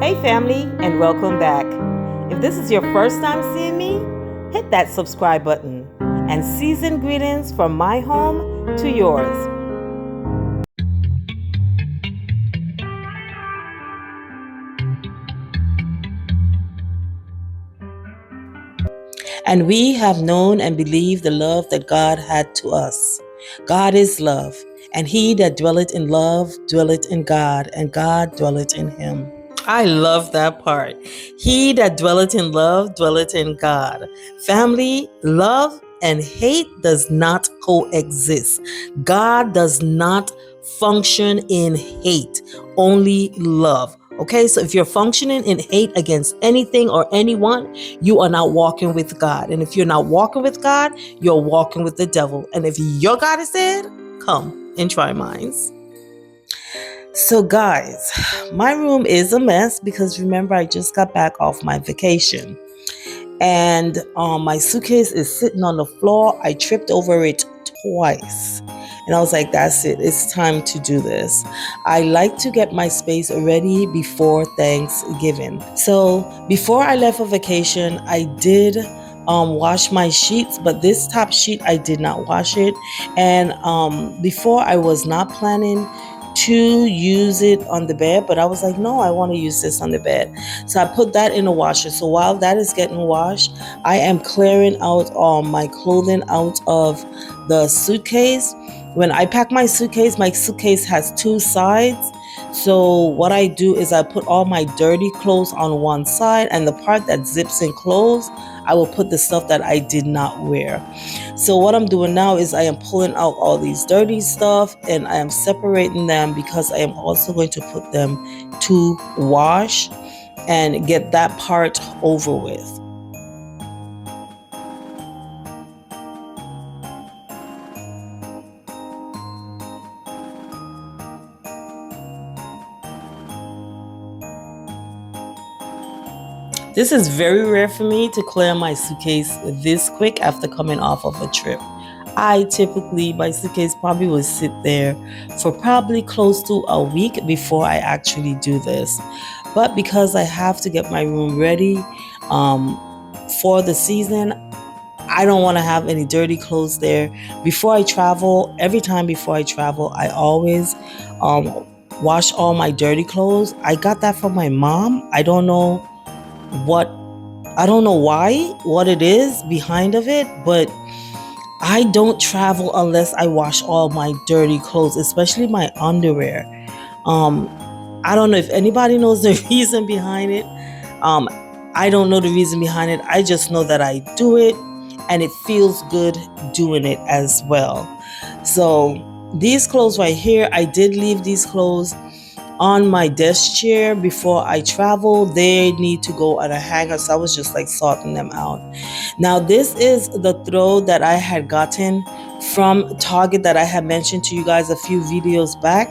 Hey family, and welcome back. If this is your first time seeing me, hit that subscribe button and seasoned greetings from my home to yours. And we have known and believed the love that God had to us. God is love, and he that dwelleth in love dwelleth in God, and God dwelleth in him. I love that part. He that dwelleth in love dwelleth in God. Family, love and hate does not coexist. God does not function in hate, only love. Okay, so if you're functioning in hate against anything or anyone, you are not walking with God. And if you're not walking with God, you're walking with the devil. And if your God is dead, come and try mine. So guys, my room is a mess because remember I just got back off my vacation. And my suitcase is sitting on the floor. I tripped over it twice. And I was like, that's it. It's time to do this. I like to get my space ready before Thanksgiving. So before I left for vacation, I did wash my sheets, but this top sheet, I did not wash it. And before I was not planning to use it on the bed, but I was like, no, I want to use this on the bed. So I put that in the washer. So while that is getting washed, I am clearing out my clothing out of the suitcase. When I pack my suitcase has two sides. So what I do is I put all my dirty clothes on one side, and the part that zips and close, I will put the stuff that I did not wear. So what I'm doing now is I am pulling out all these dirty stuff and I am separating them because I am also going to put them to wash and get that part over with. This is very rare for me to clear my suitcase this quick after coming off of a trip. My suitcase probably will sit there for probably close to a week before I actually do this. But because I have to get my room ready for the season, I don't want to have any dirty clothes there. Before I travel, every time before I travel, I always wash all my dirty clothes. I got that from my mom. I don't know what it is behind of it, but I don't travel unless I wash all my dirty clothes, especially my underwear. I don't know if anybody knows the reason behind it. I don't know the reason behind it. I just know that I do it and it feels good doing it as well. So these clothes right here, I did leave these clothes on my desk chair before I travel. They need to go on a hanger, so I was just like sorting them out. Now this is the throw that I had gotten from Target that I had mentioned to you guys a few videos back,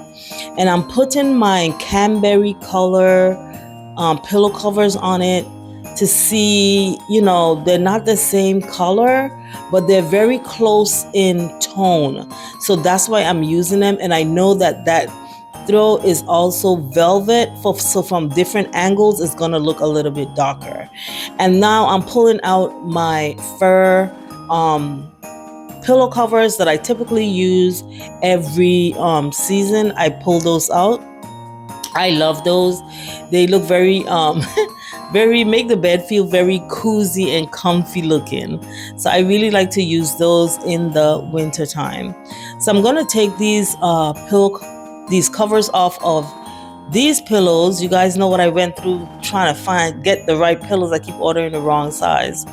and I'm putting my Canberry color pillow covers on it to see, they're not the same color, but they're very close in tone. So that's why I'm using them, and I know that throw is also velvet, so from different angles it's gonna look a little bit darker. And now I'm pulling out my fur pillow covers that I typically use every season. I pull those out. I love those. They look very make the bed feel very cozy and comfy looking. So I really like to use those in the winter time. So I'm gonna take these covers off of these pillows. You guys know what I went through trying to get the right pillows. I keep ordering the wrong size,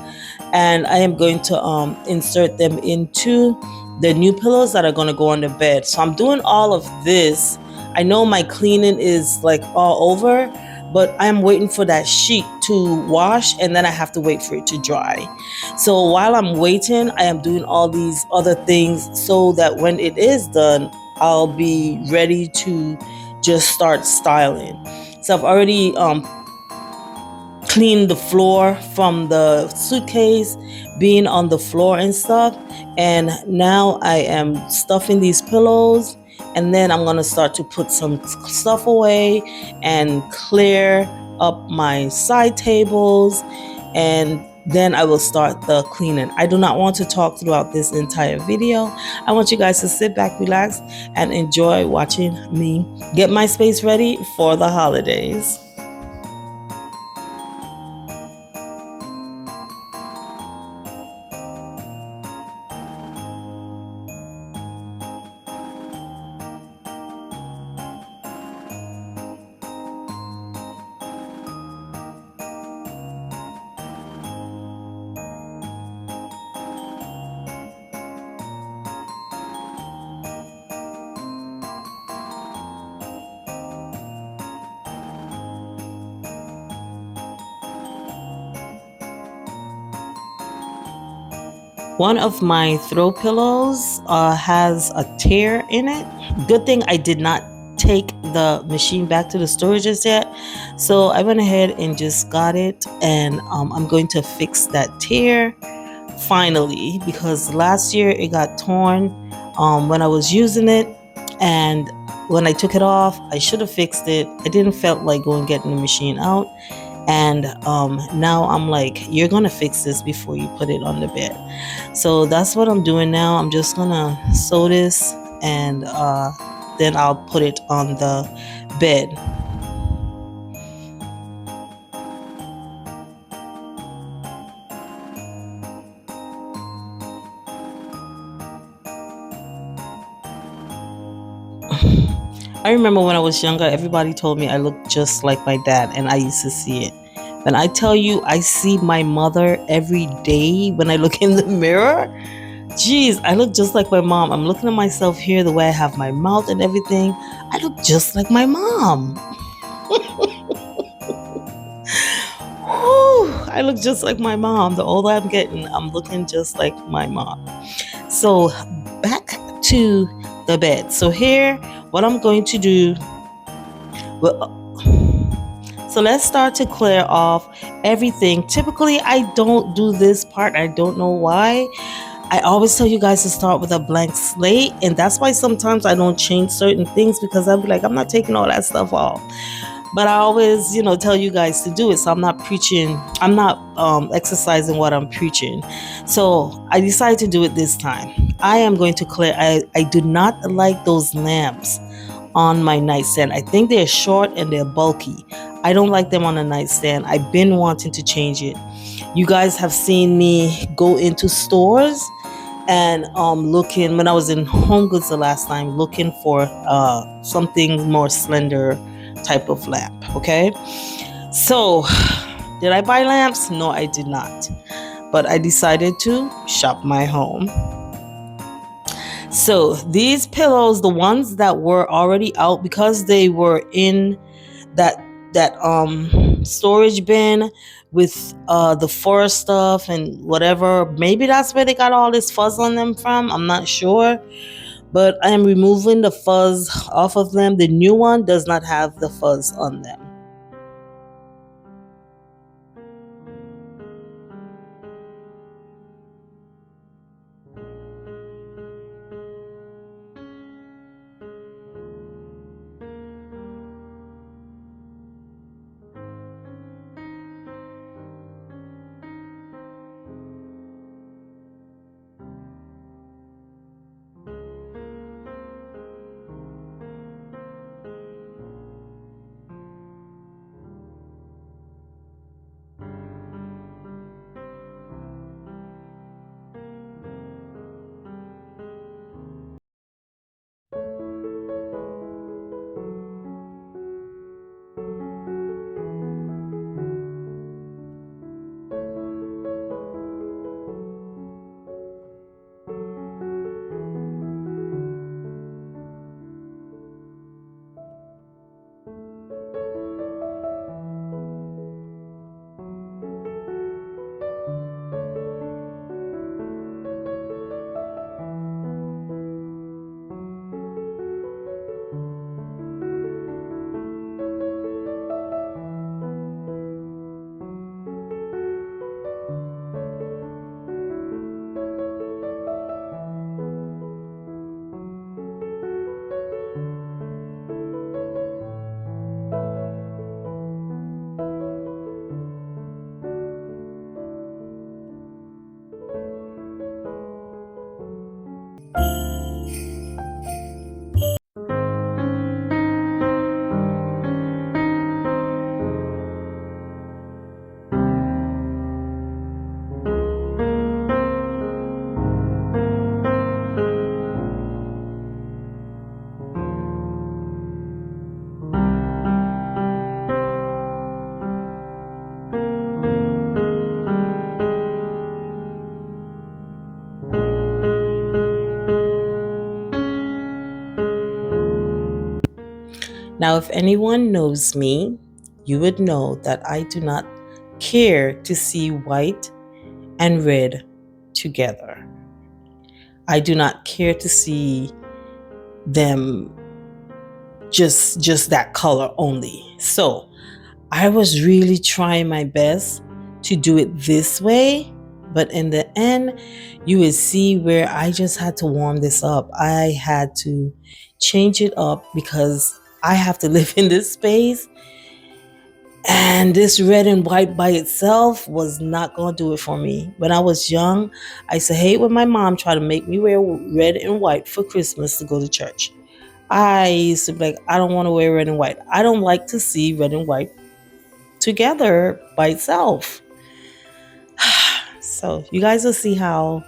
and I am going to insert them into the new pillows that are going to go on the bed. So I'm doing all of this. I know my cleaning is like all over, but I'm waiting for that sheet to wash, and then I have to wait for it to dry. So while I'm waiting, I am doing all these other things so that when it is done, I'll be ready to just start styling. So I've already cleaned the floor from the suitcase being on the floor and stuff. And now I am stuffing these pillows, and then I'm going to start to put some stuff away and clear up my side tables, and then I will start the cleaning. I do not want to talk throughout this entire video. I want you guys to sit back, relax, and enjoy watching me get my space ready for the holidays. One of my throw pillows has a tear in it. Good thing I did not take the machine back to the storage just yet. So I went ahead and just got it, and I'm going to fix that tear finally, because last year it got torn when I was using it, and when I took it off, I should have fixed it. I didn't felt like going getting the machine out, and now I'm like, you're gonna fix this before you put it on the bed. So that's what I'm doing now. I'm just gonna sew this, and then I'll put it on the bed. I remember when I was younger, everybody told me I looked just like my dad, and I used to see it. When I tell you I see my mother every day when I look in the mirror, geez, I look just like my mom. I'm looking at myself here, the way I have my mouth and everything. I look just like my mom. Whew, I look just like my mom. The older I'm getting, I'm looking just like my mom. So back to the bed. So here, what I'm going to do, well, so let's start to clear off everything. Typically, I don't do this part. I don't know why. I always tell you guys to start with a blank slate, and that's why sometimes I don't change certain things, because I'll be like, I'm not taking all that stuff off. But I always, tell you guys to do it. So I'm not preaching. I'm not exercising what I'm preaching. So I decided to do it this time. I am going to clear. I do not like those lamps on my nightstand. I think they're short and they're bulky. I don't like them on a nightstand. I've been wanting to change it. You guys have seen me go into stores and looking, when I was in Home Goods the last time, looking for something more slender type of lamp. Okay, so did I buy lamps? No, I did not, but I decided to shop my home. So these pillows, the ones that were already out, because they were in that storage bin with the fur stuff and whatever, maybe that's where they got all this fuzz on them from. I'm not sure, but I am removing the fuzz off of them. The new one does not have the fuzz on them. Now, if anyone knows me, you would know that I do not care to see white and red together. I do not care to see them just that color only. So I was really trying my best to do it this way, but in the end, you would see where I just had to warm this up. I had to change it up because I have to live in this space, and this red and white by itself was not going to do it for me. When I was young, I used to hate when my mom tried to make me wear red and white for Christmas to go to church. I used to be like, I don't want to wear red and white. I don't like to see red and white together by itself. So you guys will see how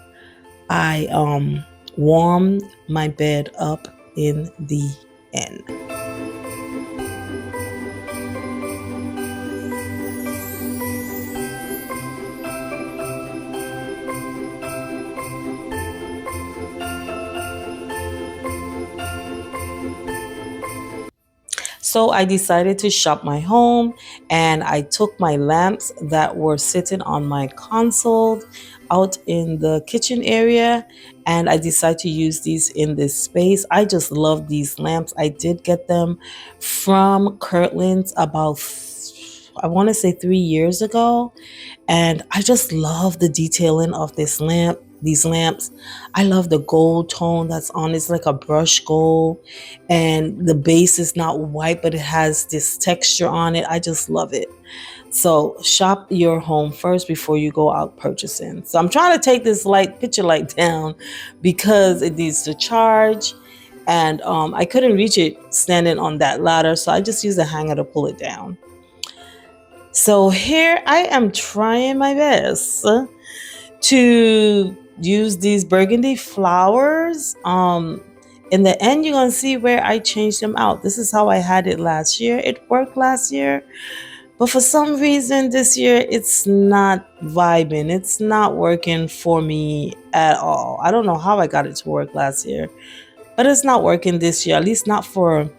I warmed my bed up in the end. So I decided to shop my home, and I took my lamps that were sitting on my console out in the kitchen area, and I decided to use these in this space. I just love these lamps. I did get them from Kirtland's about, I want to say 3 years ago. And I just love the detailing of these lamps. I love the gold tone that's on. It's like a brush gold, and the base is not white, but it has this texture on it. I just love it. So shop your home first before you go out purchasing. So I'm trying to take this picture light down because it needs to charge, and I couldn't reach it standing on that ladder, so I just used a hanger to pull it down. So here I am trying my best to use these burgundy flowers. In the end, you're going to see where I changed them out. This is how I had it last year. It worked last year, but for some reason this year it's not vibing. It's not working for me at all. I don't know how I got it to work last year, but it's not working this year, at least not for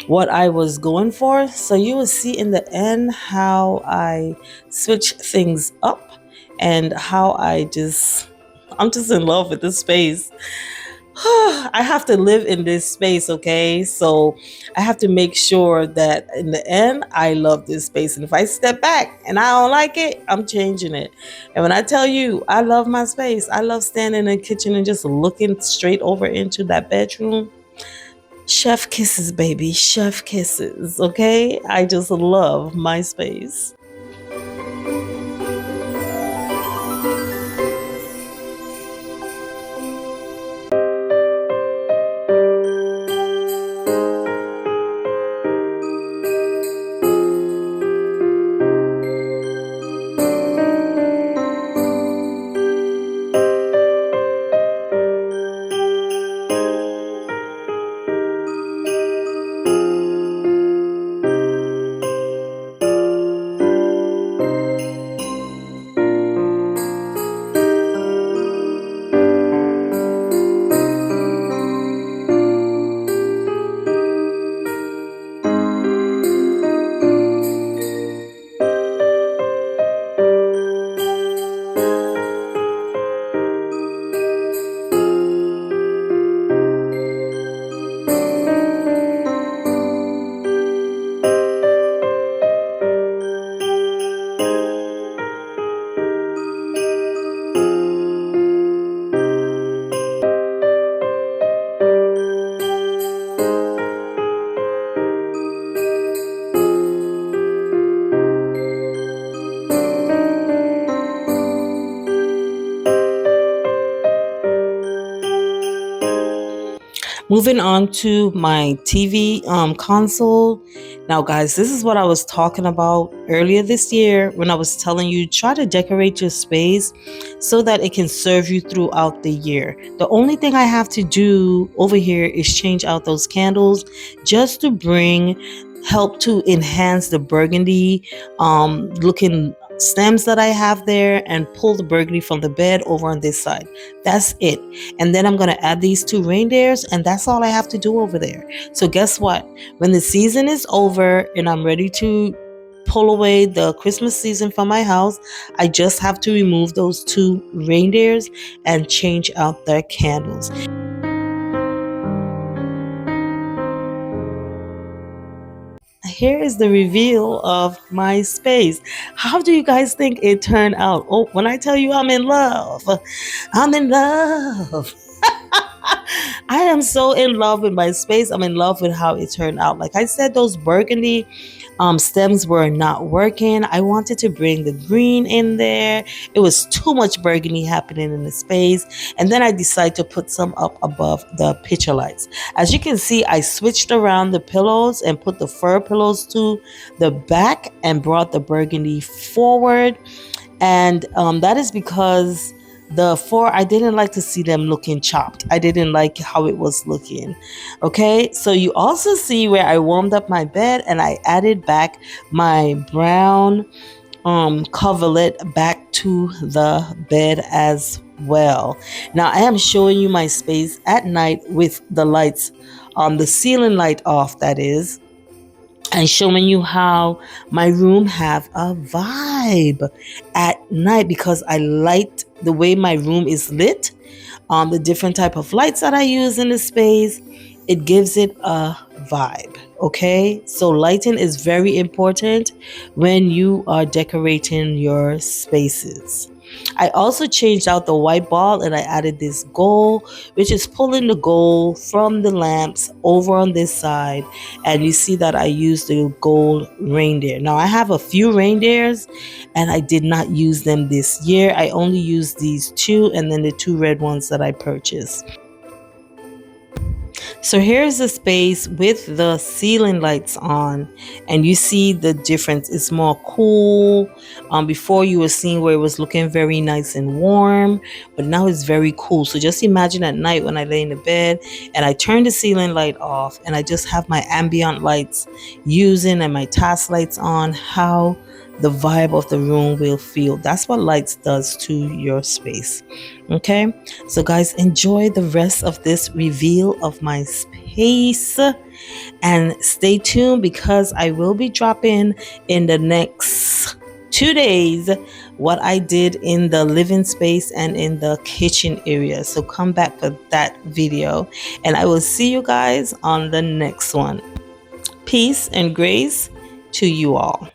what I was going for. So you will see in the end how I switch things up and how I'm just in love with this space. I have to live in this space, okay? So I have to make sure that in the end, I love this space. And if I step back and I don't like it, I'm changing it. And when I tell you, I love my space, I love standing in the kitchen and just looking straight over into that bedroom. Chef kisses, baby, chef kisses, okay? I just love my space. Moving on to my TV console. Now, guys, this is what I was talking about earlier this year when I was telling you try to decorate your space so that it can serve you throughout the year. The only thing I have to do over here is change out those candles just to help to enhance the burgundy looking stems that I have there and pull the burgundy from the bed over on this side. That's it. And then I'm going to add these 2 reindeers, and that's all I have to do over there. So guess what? When the season is over and I'm ready to pull away the Christmas season from my house, I just have to remove those 2 reindeers and change out their candles. Here is the reveal of my space. How do you guys think it turned out? Oh, when I tell you I'm in love, I'm in love. I am so in love with my space. I'm in love with how it turned out. Like I said, those burgundy stems were not working. I wanted to bring the green in there. It was too much burgundy happening in the space. And then I decided to put some up above the picture lights. As you can see, I switched around the pillows and put the fur pillows to the back and brought the burgundy forward. And that is because the 4, I didn't like to see them looking chopped. I didn't like how it was looking. Okay, so you also see where I warmed up my bed and I added back my brown coverlet back to the bed as well. Now I am showing you my space at night with the lights on, the ceiling light off, that is, and showing you how my room have a vibe at night because I liked the way my room is lit, the different type of lights that I use in the space. It gives it a vibe. Okay, so lighting is very important when you are decorating your spaces. I also changed out the white ball and I added this gold, which is pulling the gold from the lamps over on this side. And you see that I used the gold reindeer. Now I have a few reindeers and I did not use them this year. I only used these 2 and then the 2 red ones that I purchased. So here's the space with the ceiling lights on, and you see the difference. It's more cool. Before you were seeing where it was looking very nice and warm, but now it's very cool. So just imagine at night when I lay in the bed and I turn the ceiling light off and I just have my ambient lights using and my task lights on, how the vibe of the room will feel. That's what lights does to your space. Okay, so guys, enjoy the rest of this reveal of my space and stay tuned because I will be dropping in the next 2 days what I did in the living space and in the kitchen area. So come back for that video and I will see you guys on the next one. Peace and grace to you all.